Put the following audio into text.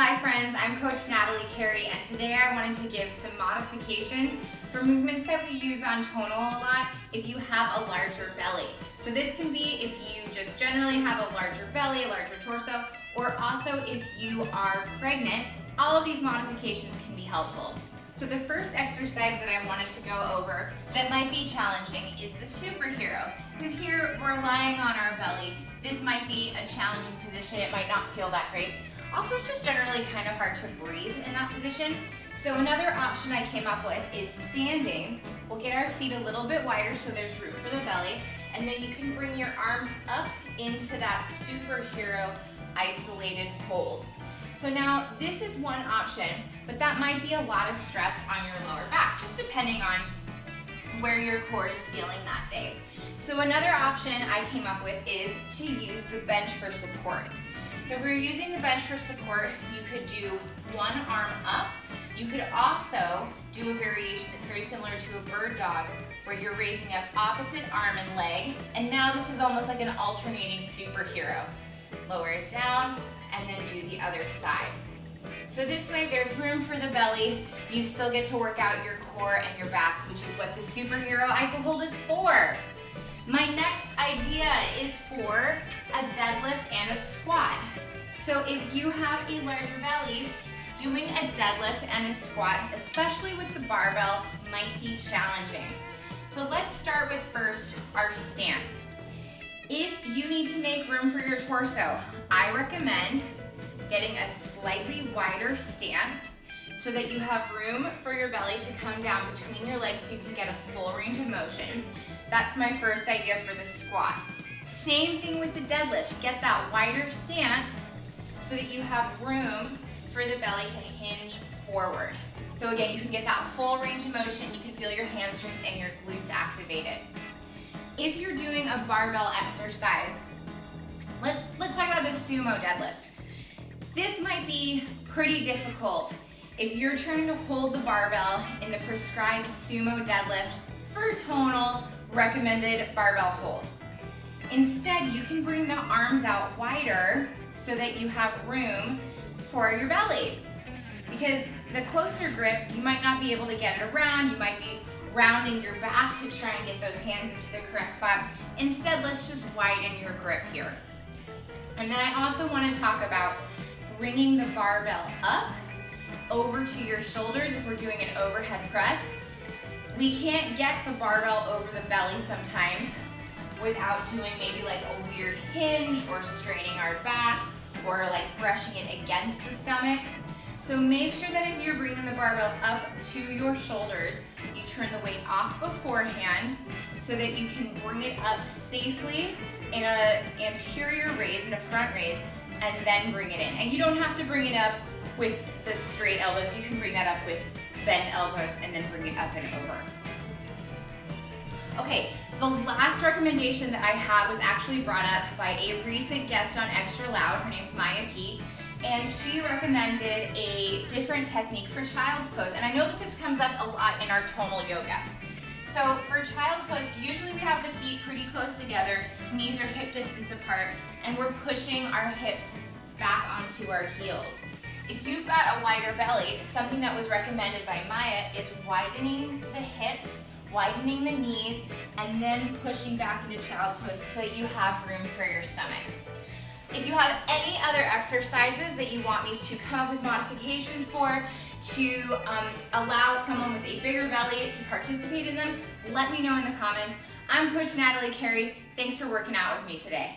Hi friends, I'm Coach Natalie Carey, and today I wanted to give some modifications for movements that we use on tonal a lot if you have a larger belly. So this can be if you just generally have a larger belly, a larger torso, or also if you are pregnant. All of these modifications can be helpful. So the first exercise that I wanted to go over that might be challenging is the superhero. Because here we're lying on our belly. This might be a challenging position. It might not feel that great. Also, it's just generally kind of hard to breathe in that position. So another option I came up with is standing. We'll get our feet a little bit wider so there's room for the belly. And then you can bring your arms up into that superhero isolated hold. So now this is one option, but that might be a lot of stress on your lower back, just depending on where your core is feeling that day. So another option I came up with is to use the bench for support. So if we're using the bench for support, you could do one arm up. You could also do a variation that's very similar to a bird dog, where you're raising up opposite arm and leg. And now this is almost like an alternating superhero. Lower it down and then do the other side. So this way there's room for the belly. You still get to work out your core and your back, which is what the superhero iso hold is for. My next idea is for a deadlift and a squat. So if you have a larger belly, doing a deadlift and a squat, especially with the barbell, might be challenging. So let's start with first our stance. If you need to make room for your torso, I recommend getting a slightly wider stance so that you have room for your belly to come down between your legs so you can get a full range of motion. That's my first idea for the squat. Same thing with the deadlift. Get that wider stance so that you have room for the belly to hinge forward. So again, you can get that full range of motion. You can feel your hamstrings and your glutes activated. If you're doing a barbell exercise, let's talk about the sumo deadlift. This might be pretty difficult if you're trying to hold the barbell in the prescribed sumo deadlift for tonal recommended barbell hold. Instead, you can bring the arms out wider so that you have room for your belly. Because the closer grip, you might not be able to get it around, you might be rounding your back to try and get those hands into the correct spot. Instead, let's just widen your grip here. And then I also want to talk about bringing the barbell up over to your shoulders if we're doing an overhead press. We can't get the barbell over the belly sometimes without doing maybe like a weird hinge or straining our back or like brushing it against the stomach. So make sure that if you're bringing the barbell up to your shoulders, you turn the weight off beforehand so that you can bring it up safely in an anterior raise, in a front raise, and then bring it in. And you don't have to bring it up with the straight elbows. You can bring that up with bent elbows and then bring it up and over. Okay, the last recommendation that I have was actually brought up by a recent guest on Extra Loud. Her name's Maya P. And she recommended a different technique for child's pose. And I know that this comes up a lot in our tonal yoga. So for child's pose, usually we have the feet pretty close together, knees are hip distance apart, and we're pushing our hips back onto our heels. If you've got a wider belly, something that was recommended by Maya is widening the hips, widening the knees, and then pushing back into child's pose so that you have room for your stomach. If you have any other exercises that you want me to come up with modifications for to allow someone with a bigger belly to participate in them, let me know in the comments. I'm Coach Natalie Carey. Thanks for working out with me today.